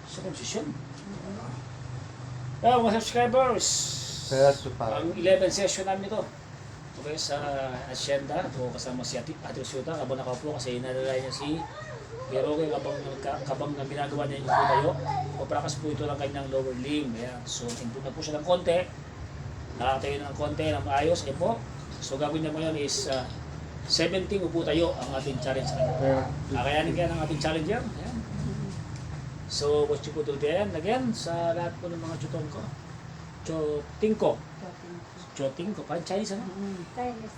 Circumcision. Mga subscribers, ang 11 session namin ito. Okay, sa Hacienda, ito kasama si Ate Syuta, habang nakaupo kasi inalalay niya si pero okay, kabang na ginagawa niya yung po tayo, paprakas po ito ng kanyang lower limb. Ayan. So, improve na po siya ng konti. Nakatayo na ng konti ng maayos. Ayan po. So, gagawin niya ngayon is 17 upo tayo ang ating challenge. Kakayanin kaya ng ating challenger. Ayan. So, watch you po today. Ayan, again, sa lahat po ng mga chutong ko. Chotingko. Parang Chinese, ano? Chinese.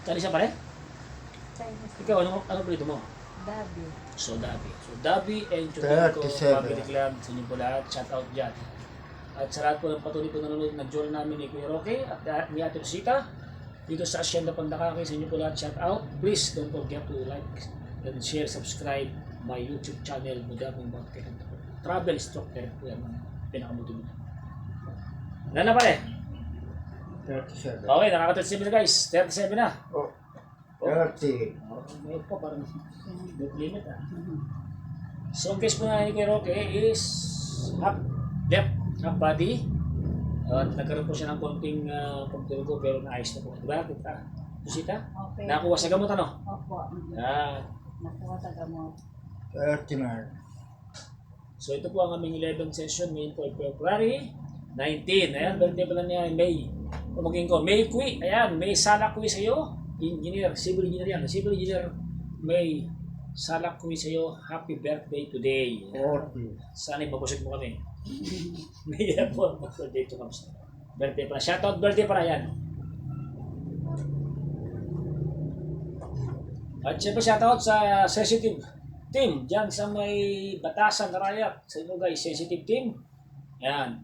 Chinese pa rin? Chinese. Ikaw, ano prito mo? Dabi. So Dabi and Chotingko, Family Club, sa inyo po lahat, shout out dyan. At sa lahat po ng patuloy po nanonood, nag-join namin ni Kuya Roque at ni Ate Rosita dito sa Hacienda Pandakake, sa inyo po lahat, shout out. Please don't forget to like and share, subscribe my YouTube channel, Mudaming Bakit. Travel instructor po yan, pinakamuti mo. Ano na pare? 37. Okay, nakaka-37 na guys, 37 na. Oh, 30. Ngayon po, parang don't limit ah. So, ang case po na ni Kuya Roque is half body. At nagkaroon po siya ng konting pagtulog pero naayos na po. Diba? Kusita? Okay. Nakakuha sa gamot ano? Opo. Nakuha sa gamot. 39. So, ito po ang aming 11 session ngayon po February 19. Ayan, birthday pala niya May. Pumagin ko, May Kui. Ayan, May Salak Kui sa'yo. Engineer, civil engineer yan. Civil engineer May Salak Kui sa'yo. Happy birthday today. 40. Sana mabusog mo kami. May po, birthday to comes. Birthday pala. Shoutout birthday para yan. At syempre shoutout sa sensitive team. Diyan sa may Batasan Rayat. Sa inyo guys, sensitive team. Yan.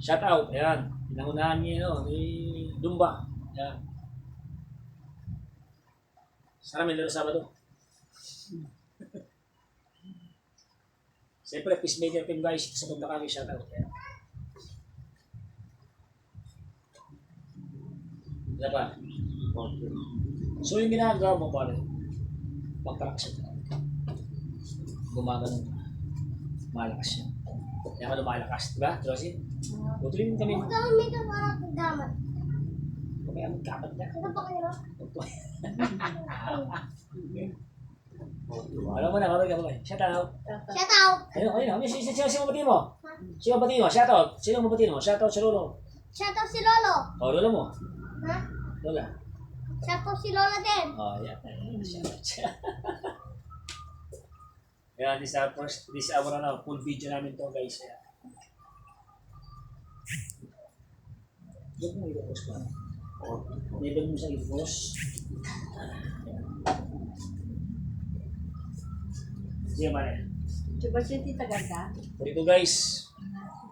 Shoutout. Yan. Pinangunahan niyo ni Dumba. Yan. Sana may laro Sabado. Siyempre, peacemaker team guys, sa punta kami, shoutout. Ano pa? So yung ginagawa mo pare, pagprakasyon ka. Gumagano ka. Malakas siya. Kaya ka lumalakas, diba, Josie? Tutuloy mo kami. Gamit ang parang pagdamat. Kaya magkapat na. Ano ba kayo? Alam mo na, kapag shoutout. Shout out! Ayun, sino mabatiin mo? Sino mabatiin mo? Shoutout. Sino mabatiin mo? Shoutout si Lolo. Shout out si Lolo! O, Lolo mo. Ha? Lola. Shout out si Lola din! O, yan. Shoutout siya. Ayan, this hour na, full video namin to guys. Huwag mo i-post pa. Never mo siya i-post. Sige, mare. Diba siya tita ganda? Dito guys.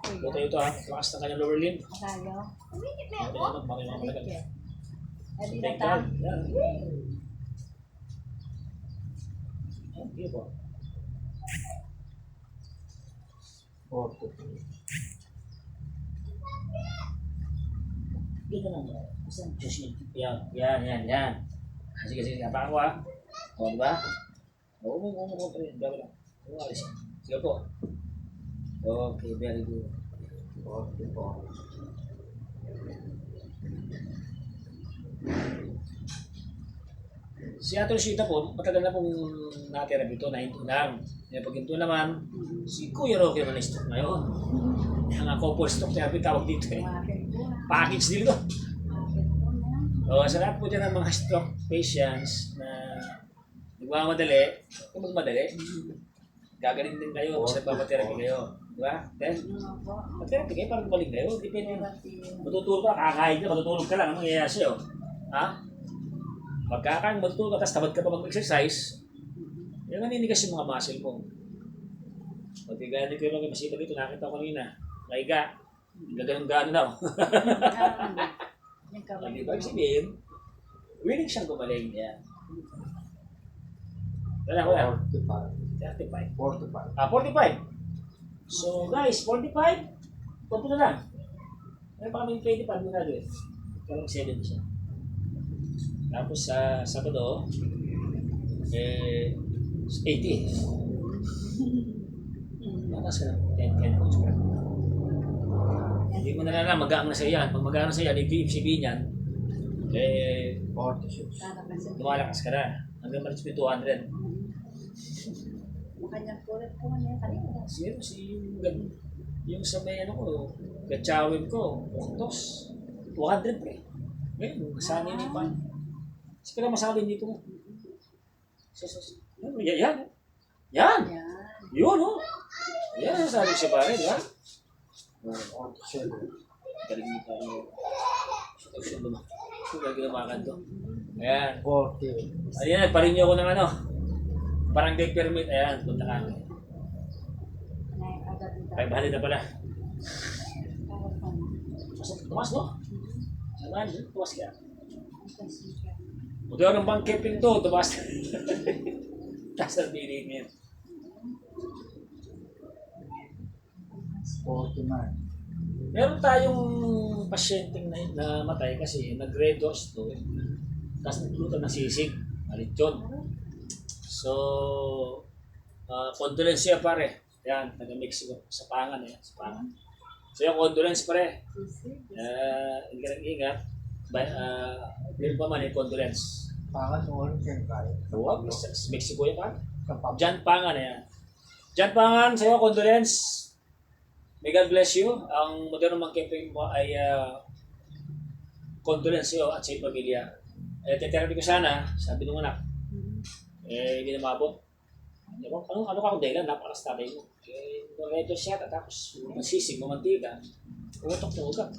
Ito ha. Lakas na kanyang lower limb. Tayo? Umikit na Ito ako? na, makinig Alit talaga. siya. Alit na Thank ta? God. Yan. Yan, yun po. 43. Dito na mo. Isang susunod. Yan. Sige. Hapakan ko ha. O, diba? Oo, gawin lang. Alis. Sige po. Okay, very good. 44. Si Ato Rosita po, matagal na pong natira dito, 9 lang. Pag ito naman, si Kuya Roque naman na-stock ngayon. Ang couple stock therapy tawag dito eh. Bakit po na? Package dito. Bakit po na? O, sa lahat po dyan ng mga stroke patients na nagmamadali, kung magmadali, gagaling din kayo kasi nagpapaterapy kayo. Diba? Then, Ano po? mag-therapy kayo para gumaling kayo. Depende Diba na. si... Matutulog ka, kakain ka, matutulog ka lang. Anong mangyayari sa'yo? Ha? Pagkakain, matutulog ka, tapos tamad ka pa mag-exercise, yung naninigas yung mga muscle mo. Pag gaya ni Kuya Roque, masipag dito, nakita ko kanina. Naiga. Gaganong-gano daw. Hindi ba sabihin? Willing siyang gumaling. Yan. Wala ko yan. 45. 35. 45. 45. So guys, 45. Punto na lang. May pa kami 25 na gagawin. Parang 7 siya. Tapos sa Sabado, 80. Mas ka lang. 10 pounds pa. Hindi mo nalala, magaan na sa yan. Pag magaan na sa yan, ibig sabihin yan, 46. lumalakas ka na. Hanggang malis mo 200. Makanyang kulit ko man yan kanina. Zero, yung sa may ano ko, gachawin ko, puntos. 200 pre. Ngayon, masanay na yung pan. Sige lang masabi dito mo. Yan. Yan. Yan. Yun, oh. Yan, sabi ko siya pare, di ba? 47. Galing mo tayo. Siya ba? Galing lumakan to. Ayan. 40. Ayan, parin niyo ako ng ano. Barangay permit. Ayan, punta ka. Nay, agad dito. 500 na pala. Agad pa na. Tumas, no? Saan tumas ka? Kasi siya. Buti ako ng bank keeping to, tumas. Tapos ang dinig niya. 49. Meron tayong pasyenteng na matay kasi nag-red doors to. Tapos nagluto ng sisig. Alit yun. So, condolence siya pare. Yan, taga-Mexico. Sa Pangan eh. Sa Pangan. So yung condolence pare. Ingat. Meron pa man yung condolence. Pangat mo rin siya kaya. Huwag, sa Mexico yan pa. Kapag Jan Pangan yan. Jan Pangan, sa'yo condolence. May God bless you. Ang moderno mang camping mo ay condolence sa'yo at sa iyong pamilya. Teterapi ko sana, sabi ng anak. Hindi na mabot. Ano ka kung dahilan? Napakalas tatay mo. Ito siya, tapos masisig, mamantika. Utok na ugat.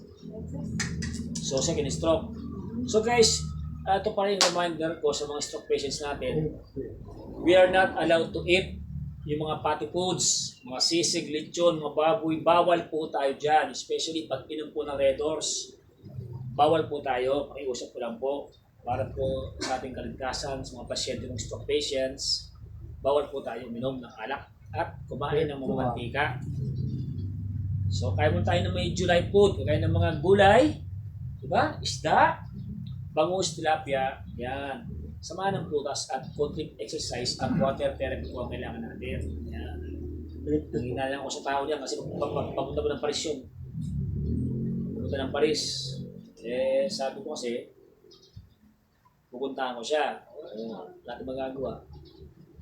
So, second stroke. So guys, ito pa rin reminder ko sa mga stroke patients natin. We are not allowed to eat yung mga fatty foods, mga sisig, lechon, mga baboy. Bawal po tayo dyan. Especially pag inom po ng Red Doors. Bawal po tayo. Pakiusap ko lang po. Para po sa ating kaligtasan, sa mga pasyente ng stroke patients, bawal po tayo uminom ng alak at kumain ng mga mantika. So, kaya mo tayo ng may July food, kaya ng mga gulay, diba? Isda, bangus, tilapia, yan. Samahan ng prutas at konting exercise at water therapy po ang kailangan natin. Yan. Ang hinalang ko sa tao niya kasi papunta mo ng Paris yun. Papunta ng Paris. Sabi ko kasi, pupuntahan ko siya. Lahat ng magagawa.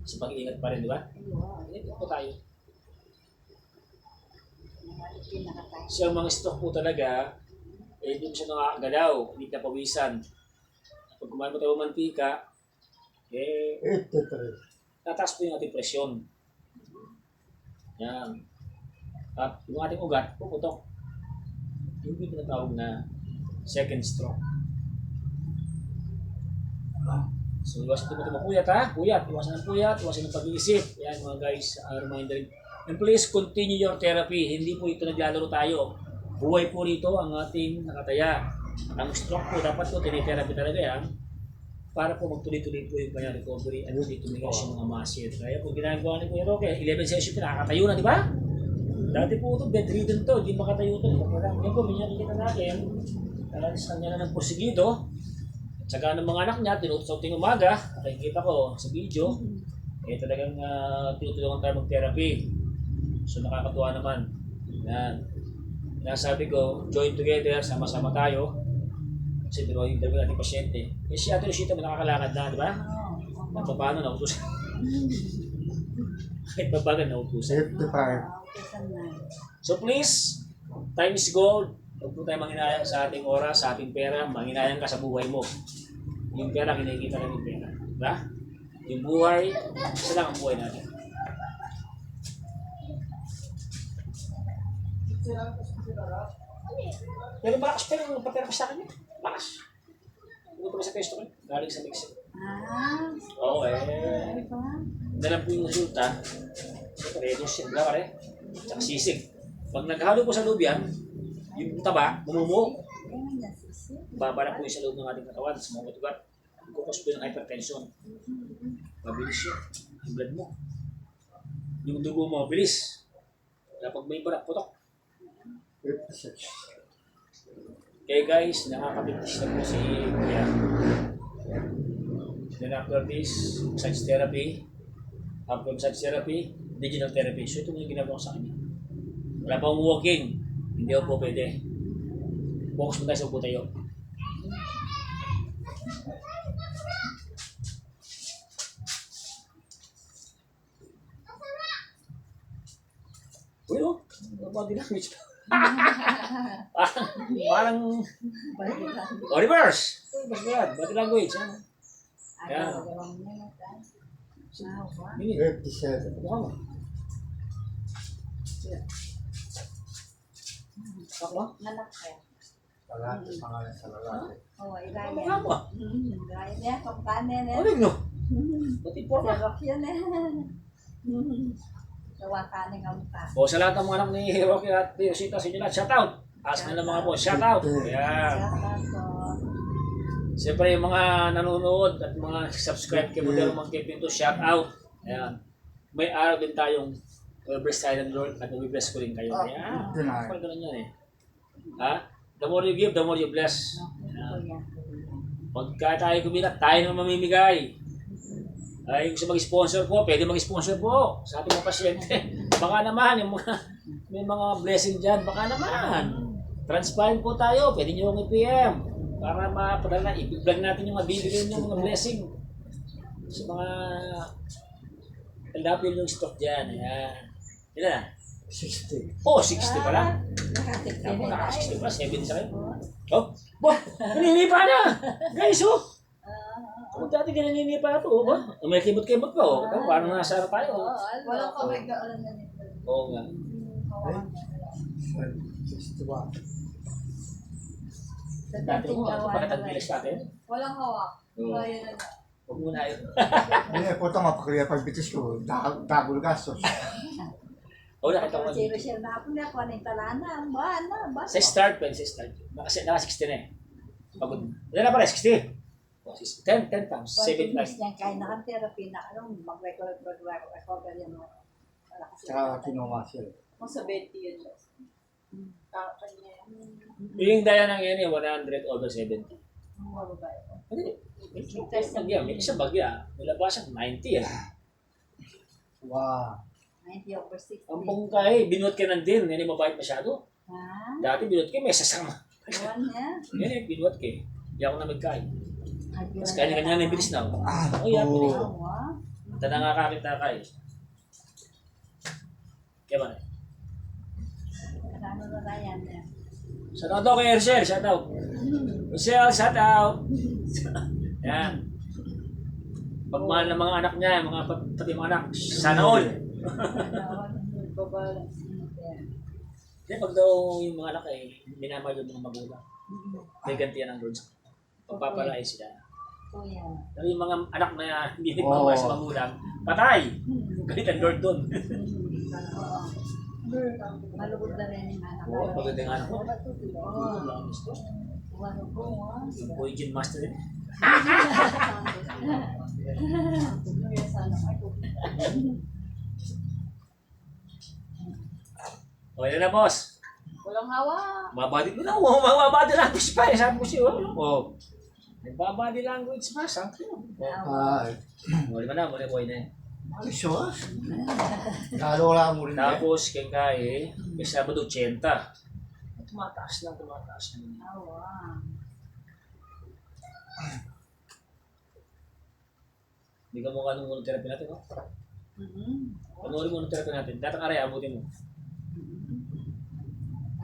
Sa pag-iingat pa rin, di ba? Ito po tayo. Siya mga stroke po talaga, hindi mo siya nakakagalaw, hindi ka pawisan. Pag kumain mo tayo mantika, 83. tataas po yung ating presyon. Yan. At yung ating ugat, puputok. Yung tinatawag na second stroke. So, iwasan din mo puyat ha? Puyat. Iwasan ng puyat. Iwasan ng pag-iisip. Yan mga guys, reminder. And please continue your therapy. Hindi po ito naglalaro tayo. Buhay po rito ang ating nakataya. Ang stroke po, dapat po tinitherapy talaga yan para po magtuloy-tuloy po yung kanyang recovery at hindi tumigas yung mga muscle. Kaya po ginagawa ni Kuya Roque, 11 session po nakakatayo na, di ba? Dati po ito, bedridden to, hindi makatayo ito. Yan po, minakikita natin. Kalalis kanya na ng porsigido. Tsaka ng mga anak niya, tinutusaw ting umaga, nakikita ko sa video, talagang tinutulungan tayo mag-therapy. So nakakatuwa naman. Yan. Nasabi ko, join together, sama-sama tayo. Kasi dalawa yung dalawa nating pasyente. Si Ate Rosita mo nakakalakad na, di ba? At paano nautusan? Kahit pabagan nautusan. 55. So please, time is gold. Huwag po tayo manghinayang sa ating oras, sa ating pera, manghinayang ka sa buhay mo. Yung pera, kinikita lang yung pera. Diba? Yung buhay, isa lang ang buhay natin. Pero bakas pa yung patera pa sa akin yun. Bakas. Pumunta pa sa pesto ko. Galing sa Mexico. Oo Dalam po yung resulta. Redos yan. Diba pare? Tsaka sisig. Pag naghalo po sa loob yan, yung taba, mumumo. Babala po yung sa loob ng ating katawan sa mga ugat. Kukos po yung hypertension. Mabilis yun. Yung blood mo. Yung dugo mo, mabilis. Kaya pag may barak, putok. 56. Okay guys, nakakapipis na po si Kuya. Then after this, massage therapy. After massage therapy, digital therapy. So ito yung ginagawa ko sa kanya. Wala pang walking. Hindi ako po pwede. Focus mo tayo sa upo tayo. Uy, oh. Body language. Parang oh, reverse. Body language. Yan. Mini. 57. Mukha mo. Ako? Anak kayo. Wala, pangalan sa lalaki. Oo, Mukha mo. Iraya niya, kampanin niya. Ano yun, no? Pati porma. Sarap yun eh. Gawa ka ng mukha. O sa lahat ng mga anak ni Rocky at Rosita, sa inyo lahat, shout out! Taas na lang mga po, shout out! Ayan. Siyempre yung mga nanonood at mga subscribe kay Modelo Monkey Pinto, shout out! Ayan. May araw din tayong Weber's Silent Lord at we-bless ko rin kayo. Ayan. Parang ganun yan eh. Ha? The more you give, the more you bless. Ayan. Pagka tayo kumilat, tayo naman mamimigay. Ay, gusto mag-sponsor po, pwede mag-sponsor po sa ating mga pasyente. Baka naman, yung mga, may mga blessing dyan, baka naman. Transparent po tayo, pwede nyo yung i-PM para mapadala na, i-vlog natin yung mabibigay yung mga blessing sa mga talapin yung stock dyan. Ayan. Ilan na? 60. Oh, 60 pala. Napaka-60 pala, 70 sa kayo. Oh, boh, naninipa na! Guys, oh! Kung dati ka naninipa ito, oh ba? May kimot-kimot pa, oh. Parang nasa harap tayo. Walang kamay ka alam na nito. Oo nga. 61. Dati mo, bakit ang bilis natin? Walang hawak. Oo. Kaya na. Huwag muna yun. Hindi, puto mapakaya pagbitis ko. Dagol gastos. Oo, nakita ko. Si Rochelle na ako na ako ng talana. Ba? Sa start, pwede sa start. Naka 60 na eh. Pagod. Ilan na pala, 60? 10 pounds, 7 Pag pounds. niyan kaya nakatherapy na mag-record yan mo. Tsaka kinuha siya. Kung sa 20 yun. Kanya yan. Yung daya ng yan eh, 100 over 70. Ang babae ko. Hindi. May isang bagya. Nilabasan, 90 eh. Wow. 90 over 60. Ang pungkay, binuot ka ng din. Yan yung mabait masyado. Ha? Dati binuot ka, may sasama. Iwan niya. Yan eh, binuot ka eh. Hindi ako na magkain. Tapos kanya-kanya na yung bilis na ako. Oh, yan, bilis. Awa. Ito na nga kakita ka eh. Kaya ba? Ano na yan eh. Shout out daw kay Hershel, shout out. Hershel, shout out. Yan. Pagmahal ng mga anak niya, mga pati mga anak, sana all. Hindi, pag daw yung mga anak ay minamahal yung mga magulang. May gantiyan ng Lord. Pagpapalay sila. Kuya. Pero yung mga anak na hindi nagmamahal sa magulang, patay! Galit ang Lord doon. Oo. Malugod na rin yung anak. Oo, maganda yung anak ko. Oo. Ano po, ha? Yung Poison Master din. O, yun na boss. Walang hawa. Mabadi mo na. Mabadi language pa. Sabi ko siya. O. Nagbabadi language pa. Saan ko yun? Ay. Muli mo na. Muli boy na yun. Ay, sure. Nalola mo rin. Tapos, kay Kai, may Sabado 80. Tumataas lang. Hawa. Hindi ka mukha nung monotherapy natin, no? Panoorin mo nung therapy natin. Datang aray, abutin mo.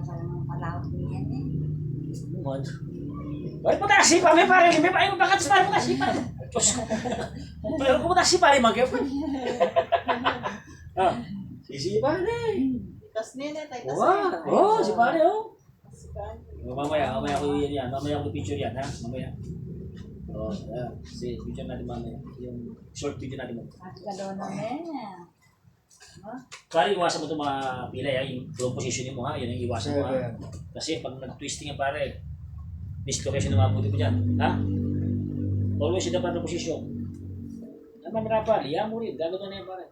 Parang malawak niyan eh. Mon. Balik mo tayo si pare, pare. May paano bakit sa pare mo kasi pare. Diyos ko. Pero kung mo tayo si pare, mag-effort. Ah, si pare. Tapos nene, tayo Wow. Oh, si pare, oh. Mamaya ko yan. Mamaya ko picture yan, ha? Mamaya. Oh, yeah. Si picture natin mamaya. Yung short video natin mo. At gano'n na eh. Pare, iwasan mo itong mga pilay, ha? Yung positioning mo, ha? Yan ang iwasan mo, ha? 7. Kasi pag nag-twisting yan, pare, dislocation na mabuti ko dyan, ha? Always in the proper position. Naman na pa, liya mo rin, gagawin na yan, pare.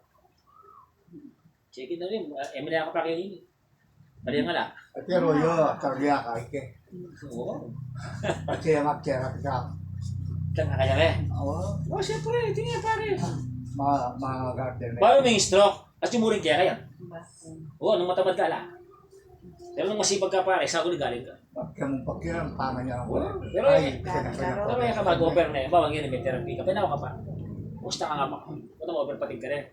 Check it na rin, emila ka pa kayo rin. Bali nga la. Pero yun, karya ka, ike. Oo. Kasi mag-therapy ka. Kaya ka. Oo. Oh, siyempre, tingnan pare. Mga garden. Paano may stroke? At yung muring kaya kaya? Basta. Oo, nung matamad ka la. Pero nung masipag ka pare, sa ako galing ka. Pagkiram, pama niya ako. Pero pero may ka mag-over na yun. Bawang yun, may therapy ka. Pinawa ka pa. Musta ka nga ma? Ito mo, overpatig ka rin.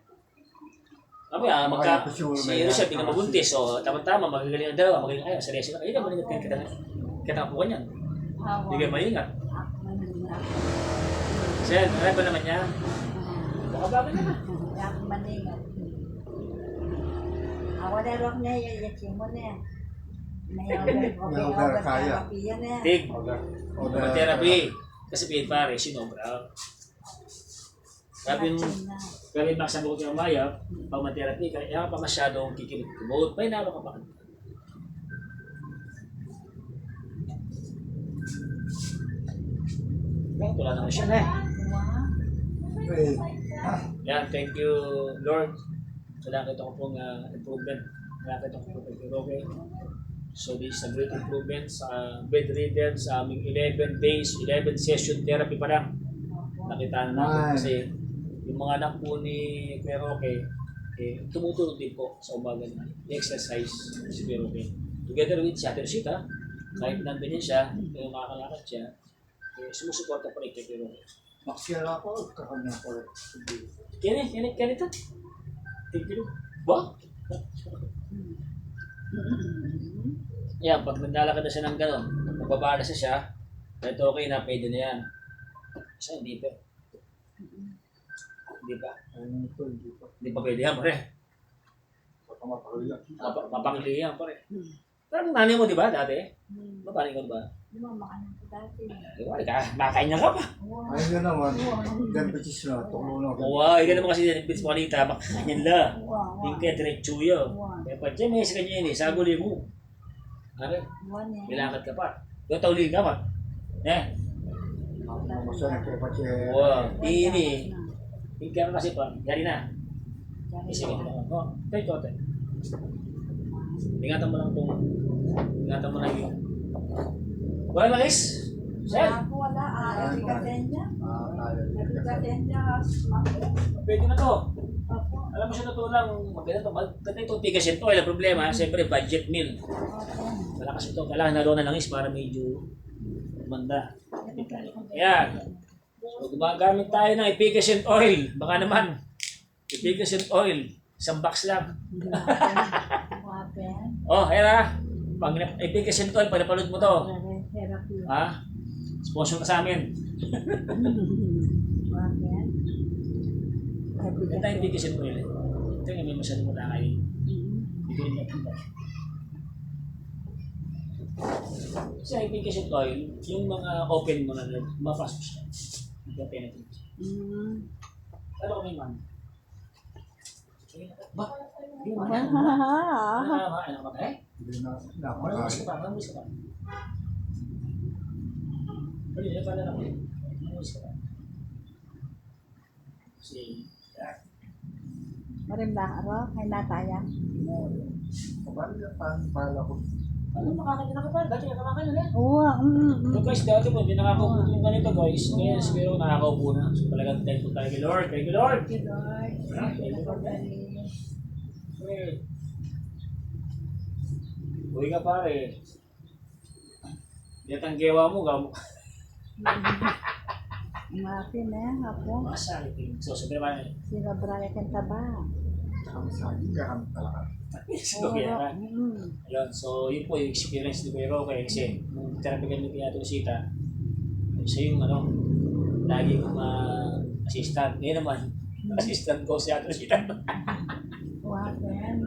Mamaya, si Rochelle, hindi ka mabuntis. So, tama-tama, magagaling ang dalawa. Magaling kayo, seryoso na. Hindi ka malingat kayo kitakapukan yan. Hindi kayo malingat. Sen, ano ba naman yan? Baka bakit na. Ako maningat. Ako na rock niya, yayakin mo na yan. May over therapy yan eh. Tig, therapy. Kasi pin pare, sinobra. Sabi yung pero yung makasabot yung maya, pag ma-therapy ka, kaya ka pa masyadong kikimot. May nawa ka pa. Wala naman siya na eh. Yan, thank you Lord. So nakita ko pong improvement. Nakita ko pong okay. So this is a great improvement sa bedridden sa aming 11 days, 11 session therapy pa lang. Nakita na natin kasi yung mga anak po ni Kuya Roque, tumutulong din po sa umaga na exercise si Kuya Roque. Together with si Ate Rosita, kahit nandun yan siya, kaya makakalakad siya, sumusuporta pa rin kay Kuya Roque. Maksira ako, kakanya ko. Kaya ito. Tigil. Ba? Yan, pag naglalakad na siya ng gano'n, nagbabala siya, kahit okay na, pwede na yan. Kasi hindi pa. Hindi pa. Hindi pa pwede yan, pare. Mapakili yan, pare. Parang nanay mo, di ba, dati? Mapaling ka ba? Di ba makanan ko dati? Iwari ka, makain na ka pa. Ayun naman, diabetes na, tulo na. Oo, hindi naman kasi bits mo kanita, makain yan la. Hindi ka diretso yun. Kaya pa dyan, may isa kanya yun eh, saguli mo. Okay? Bilangkat ka pa. Yung tauli ka pa. Masaya ko pa siya. Wow, ini. Hindi ka kasi pa, yari na. Isa ka na. Ito. Ingatan mo lang itong, ingatan mo lang yun. Wala na guys? Sir? Wala. Epigasenya. Epigasenya. Pwede na to. Alam mo siya natulang, maganda itong pigasin to. Walang problema, siyempre budget meal. Wala kasi ito, kailangan na doon na langis para medyo manda. Ayan. So, gumagamit tayo ng efficient oil. Baka naman, efficient oil. Isang box lang. Oh, hera. Pag efficient oil, pag napalod mo to. Ha? Sponsor ka sa amin. Ito yung efficient oil. Ito yung may masyadong mula kayo. Ito yung nakita. Kasi ang efficient oil, yung mga open mo na mapasok siya. Penetrate. Ano kami man? Ba? Hindi mo na. Ano ka ba eh? Hindi na, Manulis ka pa. Ano yun? Paano na ko yun? Manulis ka pa. Kasi, Marimba araw, ay nataya. Pala ko. ano makakanya ka pa? Dati ka makakanya na. Oo. So guys, dati po, hindi nakakaupo yung ganito guys. Ngayon, siguro nakakaupo na. So talagang thankful tayo kay Lord. Thank you Lord. Thank you, Lord. Thank you Lord. Uy ka pare. Yan ang gawa mo, gamo. Maafin ako. Masakit yung sosobre ba niya? Sira braya kanta ba? Kami sa akin, kami talaga. So, kaya ayun, so yun po yung experience ni Kuya Roque kasi nung therapy kami kay Ate Rosita, siya yung lagi kong assistant. Ngayon naman, assistant ko si Ate Rosita. Wow, yan.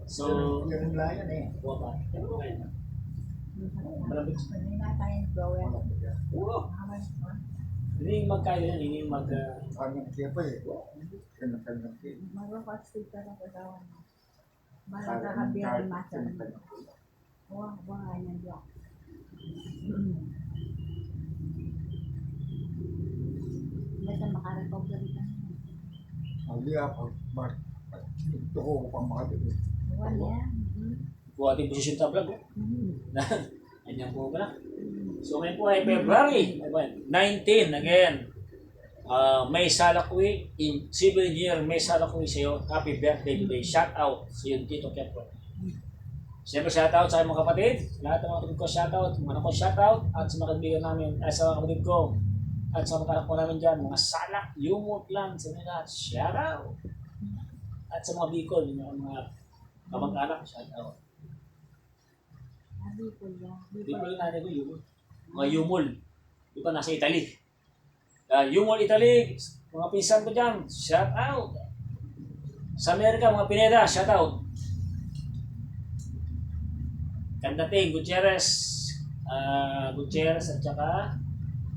So, Yung layan eh. buwa pa. Malamig. Hindi na tayong blower. Oo. Hindi yung magkaya yan, hindi yung Kanyang kiya pa eh. Kanyang kiya. Mag-rock-sleep ka ng kasawa mo. Balang kakabiyan yung masa. Wow, yan diyan. Basta makarecover ka na. Hindi ako, ito ko pang makatipid. Wow, yan. buwa ating position tablag. Ganyan po ba na? So ngayon po ay February 19 again. May Salakwi, Civil Engineer May Salakwi sa'yo. Happy birthday today. Shout out sa iyo Tito Kepler. Siyempre, shoutout sa aking mga kapatid. Lahat ng mga kapatid ko, shoutout. Mga anak ko, shoutout. At sa mga kaibigan namin, sa mga kapatid ko. At sa mga anak ko namin dyan, mga salak, yumot lang, sa mga lahat, shoutout. At sa mga Bicol, yung mga kamag-anak, shoutout. Bicol yan. Bicol yung nanay ko, yumol. Mga yumol. Di ba, nasa Italy. Yumol, Italy. Mga pinsan ko dyan, shoutout. Sa Amerika, mga Pineda, shoutout. Kandating, Gutierrez at saka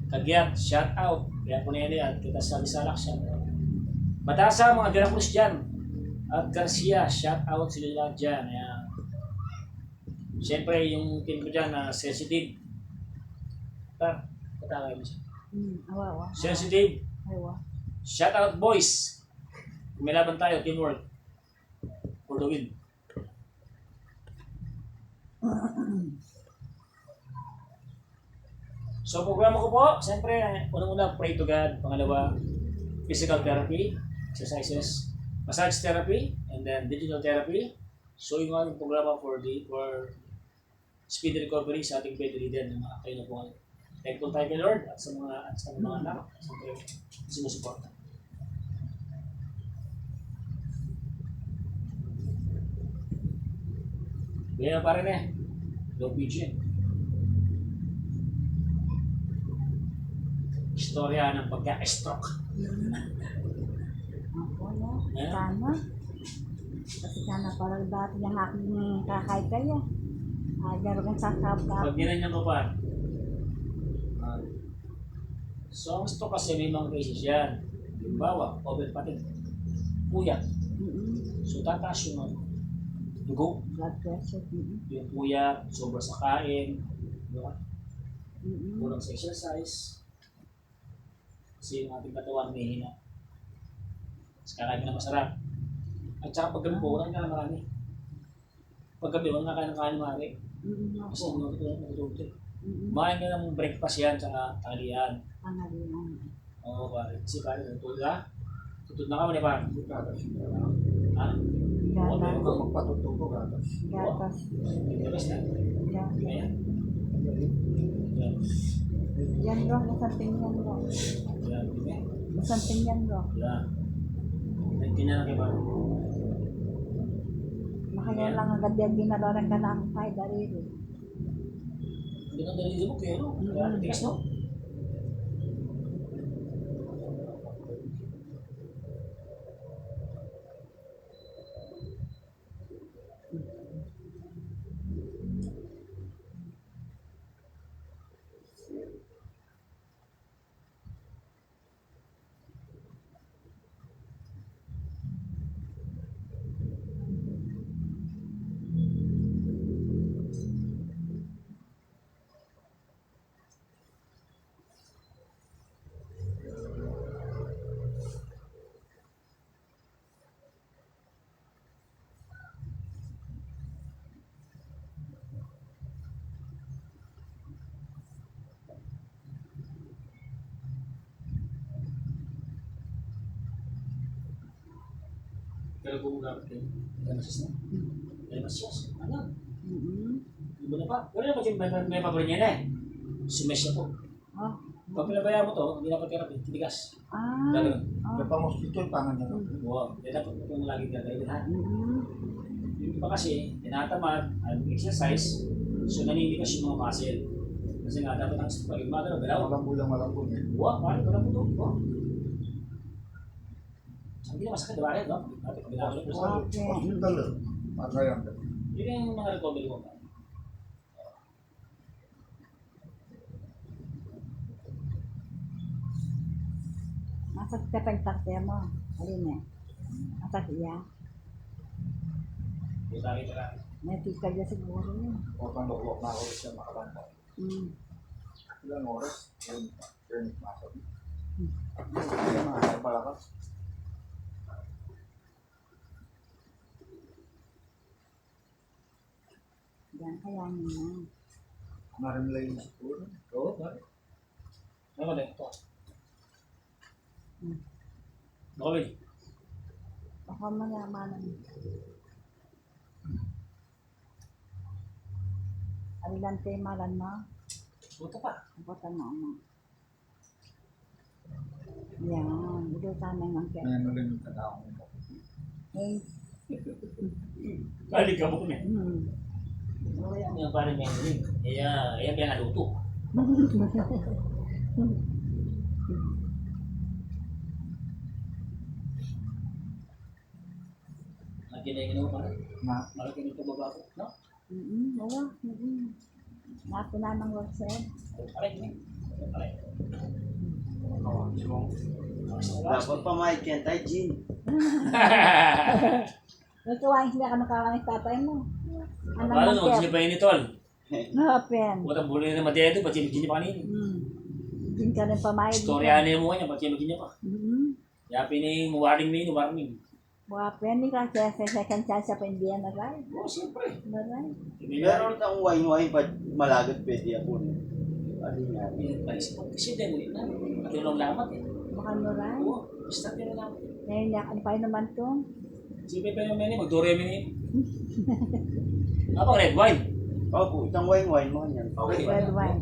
Kagyat, shout out. Kaya po nila yan, kita sa Bisalak, shout out. Matasa, mga De La Cruz dyan. At Garcia, shout out sila lahat dyan. Ayan. Siyempre, yung team ko dyan na sensitive. Katakay mo siya. Awa. Sensitive, Awa. shout out boys. May laban tayo, teamwork. For the win. So, programa ko po, siyempre, unang-una, pray to God. Pangalawa, physical therapy, exercises, massage therapy, and then digital therapy. So, yung aming programa for speed recovery sa ating bedridden ng mga kayo na po. Thankful tayo kay Lord at sa mga anak, siyempre, sumusuporta. Ganyan pa rin low PG. Istorya ng pagka-stroke. Ako na. Eh? Sana. Kasi sana parang dati yung aking kakay kaya. Garo kong sasabak. Pag ginanyan ko pa. So, ang stroke kasi may mga cases yan. Halimbawa, overfatigue. Puyat. So, tataas yung dugo. Blood pressure. Yung puyat, sobra sa kain. Diba? Kulang sa exercise. Kasi yung ating katawan may hina. Kasi kakain na masarap. At saka paggabi po, walang ka na marami. Paggabi, walang nakain ng kain marami. Kasi hindi mo matutulog. Kumain ka ng breakfast yan, saka tanghalian. Pangalinan. Oo, pare. Kasi pare, tutulog ka. Tutulog na ka, mali pare. Ha? Oo, Gatas. meron ko. Magpatutubo gatas. Gatas. Gatas na. Gatas. Ayan. Ayan. Yan bro, nasanting yan bro. Ayan. Ayan. Nasanting yan bro. Ayan. Nagtinyan na kayo pare. Makaya lang agad yan ginaloran ka ng kahit darili. Hindi ka dalili mo kaya no? Kaya tigas no? Pero kung gamit kayo, ganasis na. Ganasis. Ano? Iba na pa. Pero kasi may paparin niya na Si Mesh na po. Oh. Pag pinabayaan mo to, hindi dapat therapy, titigas. Gano'n. May pang-hospital, pangan niya. Wow. Hindi dapat itong laging gagawin ha. Yung iba kasi, tinatamad, exercise, so naninigas yung mga muscle. Kasi nga, dapat ang pag gumagano, galaw. Malambo niya. Wow, paano ko na po ito? Wow. Hindi na masakit, diba rin, no? Dapat pag ginagawa ko. Hospital, magayan. Yun yung mga recovery mo. Masakit ka pagtakte mo. Alin eh. Masakit yan. Butangin ka lang. May tika dyan siguro yun. Huwag kang lukwak na ako siya makalanta. Ilang oras? Yun, masok. Yung mga balakas. Yan, kaya niya. Marimlay na siguro. Oo, bakit? Ano ba ito? Bakit? Baka mayamanan. Alilan kay malan mo. Buto pa. Ako tanong mo. Yan. Ito sana ng kaya. May rin yung tanaw mo. Eh. Balik ka mo kami. Hmm. Yung parang may rin. Kaya naluto. Lagi na yung pa. Malaki nito baba ko. No? Oo. Nato na ng website. Aray, ne. Aray. Dapat pa may kentay, Jin. Natuwa hindi ka nakakanis tatay mo. Anong Paano nung mangkep? sini pa ini tol? Open. Buta buli na madede pa chini pa kanini. Hindi ka rin pamayad. Istorya na mo kanya pa chini pa. Hmm. Ya pini warning mi warning. Open ni ka sa second chance sa Indian na rin. Oh, siyempre. Maray. Meron tang wine pa malagat pwede ako. Ano nga? Paisip ko kasi din na. Matulong lamat eh. Baka maray. Oo, basta pero lamat. Ngayon na, ano pa yun naman to? Si Pepe yung meni magdore mi. Apa red wine? Opo, itang wine mo yan. Okay. Red wine.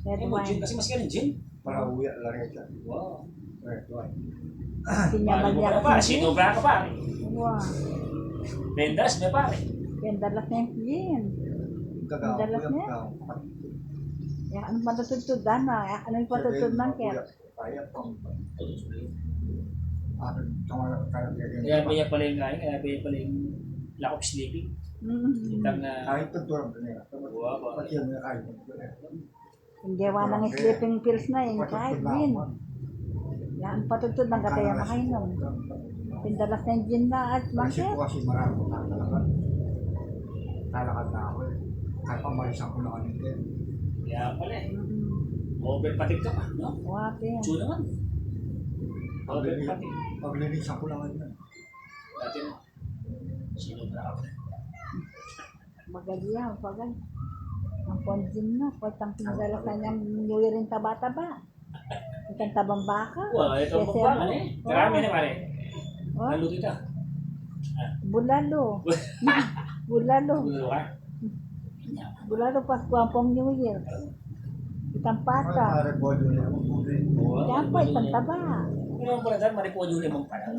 Red Eh, mo wine. gin kasi mas galing gin. Para uya lang ito. Wow. Pinyaman Paano mo niya pa? Sino ba ka pare? Wow. Vendas me pare. Ganda lang na yung yun. Gagawa Dalas ko niya. Ya, ano patutod na? Ano yung patutod ng kaya? Kaya pang Kaya pala yung kain, kaya pala yung lack of sleeping. Itang na... kahit pagdurang ko niya. Wow, wow. Pati yung kahit Hindi wa ng sleeping pills na yung kahit din. Yan, patutod ng kataya makainom. Pindalas na yung gin na at Kasi mangkit. po kasi marami ko nakalakad. Kalakad na ako eh. Kahit pa marisan ko na kanina. Kaya pala eh. Overpatig ka pa, no? Wapin. Tsu naman. Overpatig. Paglilisan ko lang kanina. Dati mo. Sino ba ako? Magalia, pagay. Ang ponjin na, pagtang pindalas na niyang nuwirin taba-taba. Itang tabang baka. Wow, ito ang pagbangan eh. Marami na pare. Oh, Naluto ito. bulalo. Bulalo. Gulo ka? Bulalo Paskuampong New Year. Itang pata. Record yun yung buhay. Yan pa, itang taba. Ano ang pala dyan? Maripodo limang pala.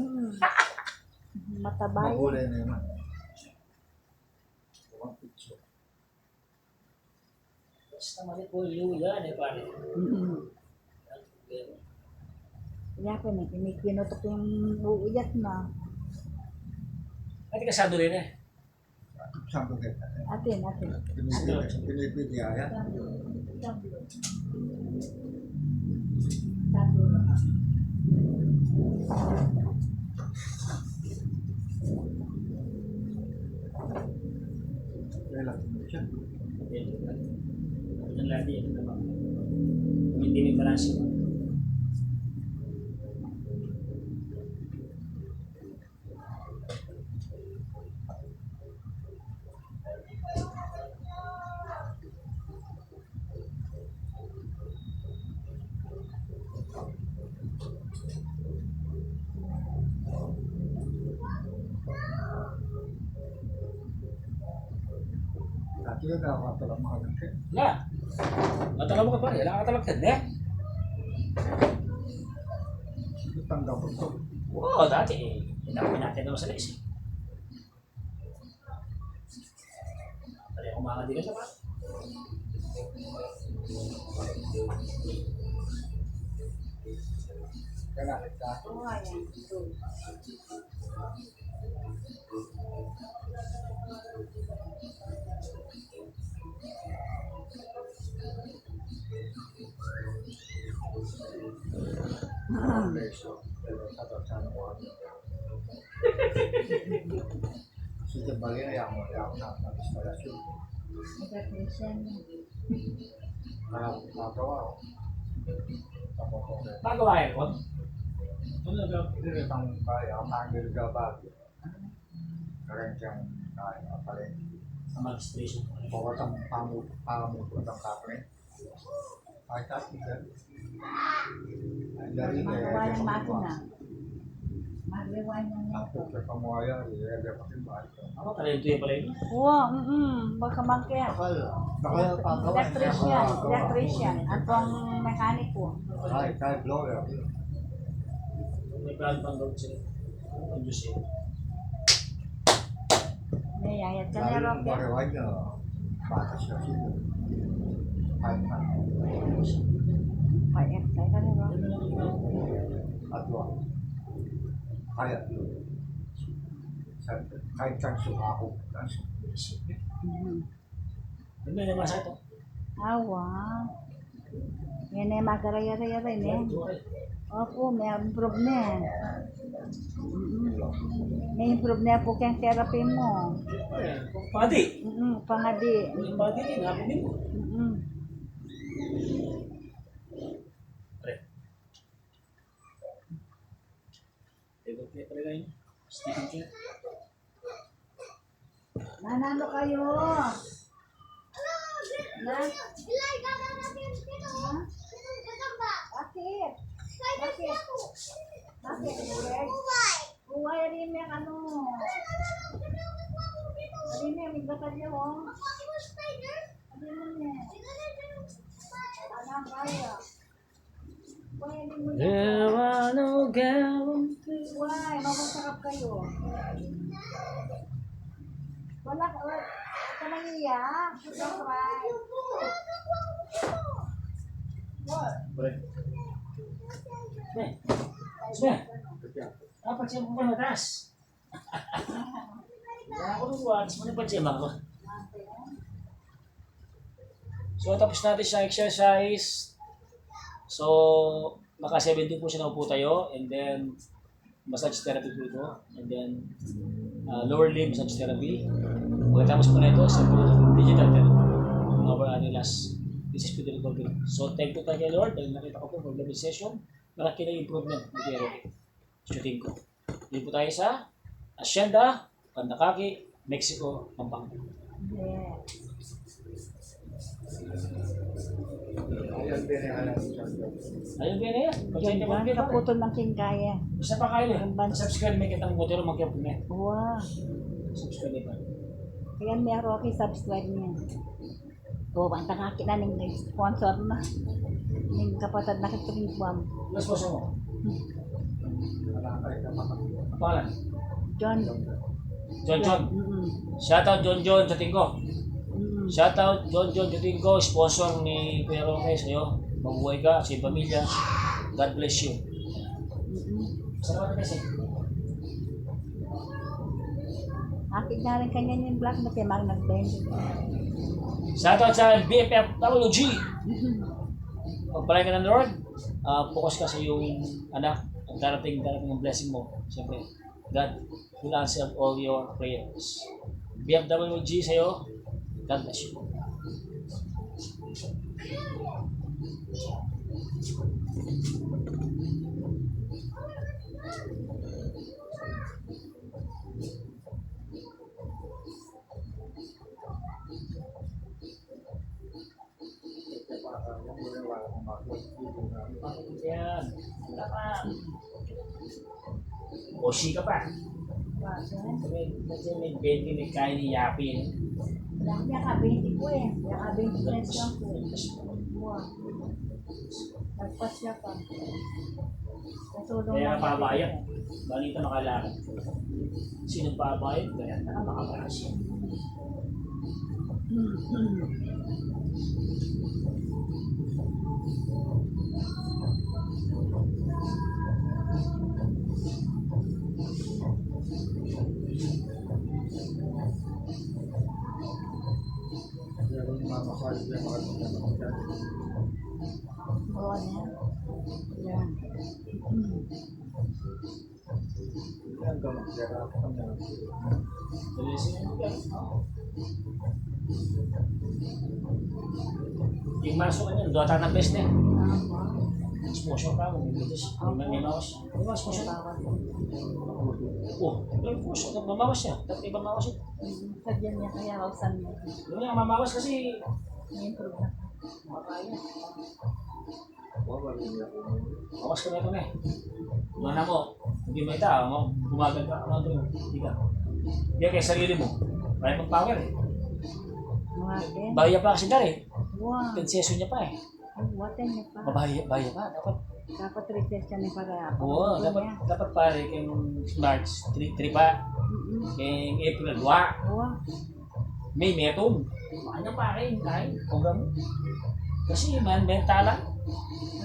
Matabay. Magulay na yun. Buwang picture. Basta maripodo yan eh pare. Kaya ko na, kinikinutok yung uuyat na. Ati kasado rin eh. Saan ko kita? Atin. Pinipili ayan. Relax mo siya. Ang lati yan naman. Hindi may balansi. Dati yung nakakatalang mga kasi. Wala. Matala mo ka pare. Wala ka talagtad eh. Ito tanggap ko ito. Oo, dati eh. Hinapin natin naman sa laisi. Pare ako mga digas na pa. Kaya dati. Oo nga yan. Beso. Tatapsan ko. Sige, bali na yan mo. Yan na. Instalasyon. Nagkakrisyan. Nagawa ko. Tapos ko. Pagawa yan ko. Ano na Hindi rin ang kaya. Ang hangil ka ba? Karen siyang kaya. Paleng. sa mag-station. Bawas ang pamukot ng kapre. Ay, tapos isa. Ang dari Magawa yung maso na. Magliwanag niya. Ako, sa pamuaya, i-area pa rin ba? Ako, talento yung pala yun. Oo, baka mangkaya. Kaya pagawa Electrician. At ang mekaniko. Kahit blower. May plano pang gawin sila. Ang Diyos yun. Nayayat ka na, Lalo yung Roque. mariwag na bata siya sila. Kahit na. Pa-exercise ka na, Roque. At wala. Kaya yun. Kahit saan sumako. Ano na yung masa ito? Awa. Yan ay magaraya-raya rin eh. Opo, may improve na. May improve na po kayang therapy mo. Pati! Pangadi. Yung pati din, happy din mo. Pre. Table play pala kayo. Sticking chair. Nanalo kayo. Ilay, gagawin natin dito. Dito, gagamba. Bakit? Bakit? Bakit? Greg? Buhay rin yung ano. Rin yung may batalyo. Rin mo niya. Alam kaya. Buhay rin mo niya. There are no guarantees. Buhay, mapasarap kayo. Wala ka nangiyak. Surprise. Pre. Sme. Dapat siya mo pa mataas. Ako nung watch mo na pa siya ko. So tapos natin siya exercise. So naka 70 po siya na upo tayo, and then massage therapy po ito, and then lower limb massage therapy. Pagkatapos po na ito sa digital therapy. Our last, this is for the recovery. So thank you tayo Lord dahil nakita ko po for the session. Malaki na improvement ng pero shooting ko. Dito po tayo sa Hacienda, Pandakaki, Mexico, Pampanga. Yeah. Ayan din ang alam siya. Ayun ba na yan? Pag-send naman Yan, kita. kaputol ng kingkaya. Basta pa kayo eh. Subscribe may kitang butero magkaya po na. Wow. Subscribe pa. Kaya may Rocky subscribe niya. O, ang tangaki na ng sponsor na. Ng kapatid na katuling buwang. Mas po mo. Malakay ka makakita. Ang pangalan? John. John John. Shoutout John John sa tingko. Shoutout John John sa tingko. Sponsor ni Kuya Roque sa'yo. Mabuhay ka sa iyong pamilya. God bless you. Salamat na kasi. Akit na rin kanya yung black na kaya mag nag-bend. Shoutout sa BFFWG. Pagpalay ka ng Lord, focus ka sa iyong anak at darating ang blessing mo. Siyempre, God will answer all your prayers. BFWG sa'yo, God bless you. Yan. Wala pa. Oshi ka pa. May 20 may kaya ni Yapi. Lang niya ka 20 ko eh. Niya ka 20 pesos lang po. Wow. Nagpas siya pa. Katulong Kaya lang pabayad. Balita makalakad. Sino pabayad? Kaya makapara siya. Pero yung mamasali niya makakita. Oo niya. Yan. Yan ka mag-share ako kanya. Yung masok ka niyan, dota ng best na eh. Exposure ka mo, may mawas. May mawas mo siya. Oh, may exposure. Mamawas siya. Dapat ibang mawas siya. Sadyan niya kaya rausan niya. Yung nga, mamawas kasi May improve na. makakaya. Bawal niya ako. Mawas ka na ito na eh. Mana mo, Hindi may tao, bumagal ka, hindi ka. Hindi kay sarili mo. Kaya mag-power eh. Mga din. Bahaya pa kasi dali. Wow. Concession niya pa eh. Ay, watan niya pa. Bahaya pa. Dapat recession ni para. Oo, dapat pare kayong March 3 pa. Kayong April 2. Wow. May meron. Ano pare, kahit program. Kasi man, mentala.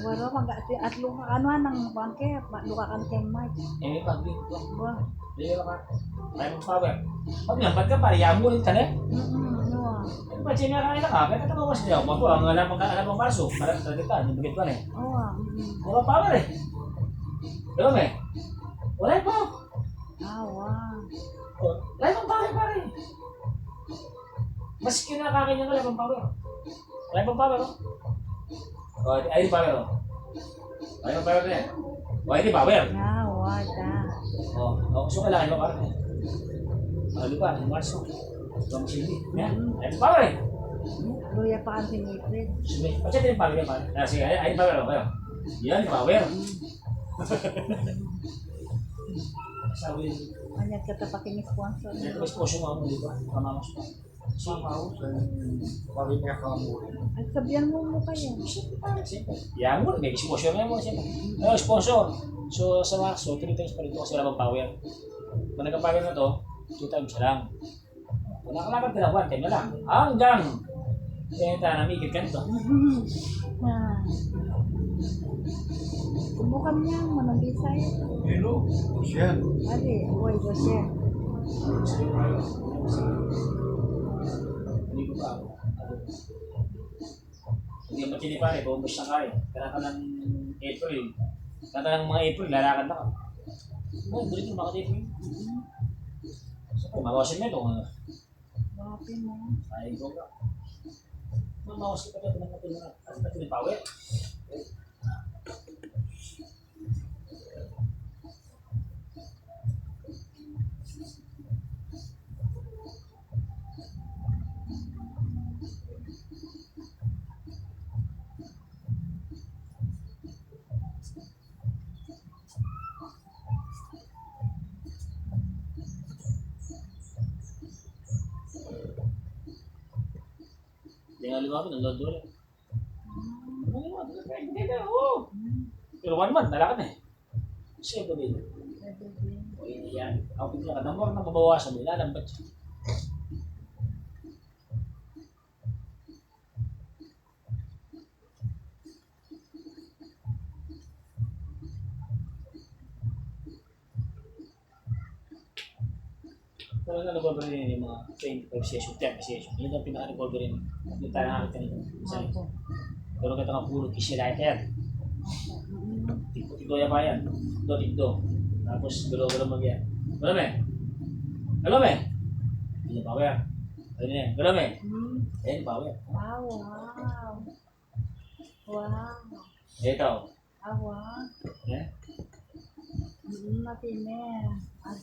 Wala mag-ati at luka ano nang bangke, luka kan kay Mike. Eh, pag-big. Wow. Hindi ka kaya mag-power. Pag lambat ka pare, yamulin ka na. No. Ano ba, siya nga ka? Kaya tatawa ko siya. Mapo, ang alam ang marso. Para sa kita, yung bagit pa na eh. Oh. Wala power eh. Diba me? Wala pa. Wow. Wala pang power pare. Mas kinakakin niya wala pang power. Wala pang power. Oh, ay di power. Wala pang power na yan. Oh, ay di power. Ah, wala. Oh, so kailangan mo pare. Ano pa, yung marso. Yung silbi. Yan, ay pang power eh. Luya pa ang sinipid. Sige, pachat din power yan pare. Sige, ay power kayo. Yan, power. Sabi, Kanya katapating sponsor. ito exposure mo di ba? Kamamos pa. Somehow, pari niya ka mo rin. At sabihan mo kayo. Yan mo, may exposure na mo siya. Ano, sponsor. So, sa Marso, 3 times pa rin ito kasi wala bang power. Kung nagka-power na to, 2 times lang. Kung nakalakad ka na, 1 time na lang. Hanggang! Kaya tayo namigit ka nito. Subukan niya, manabisay. Hello, siya. Ali, buhay ko siya. Hindi ko pa ako. Hindi mo tinipari, bumbos na kayo. Kaya ka ng April. Kaya ka ng mga April, lalakad na ka. Oh, bulit yung mga April. So, mawasin mo ito. Wapin mo. Ay, go ka. Mamawas ka pa ito ng mga at natin yung power. Hindi nga lumapit, ang lodo lang. Pero 1 month, nalakad na eh. Siya ba din? O hindi yan. Ako bigla ka, namor na mabawasan, nilalambat siya. Talaga nag-recover rin yung mga 25 session, 30 session. Yun ang pinaka-recover rin. Yung tayo nakakita nito. Pero kita nga puro kisilayan yan. Tito ya pa yan. Tito. Tapos galo-galo mag yan. Galo me? Galo me? Hindi pa yan. Ayun na yan. Galo me? Ayun pa yan. Wow, wow. Wow. Ito. Ah, wow. Eh? Matine.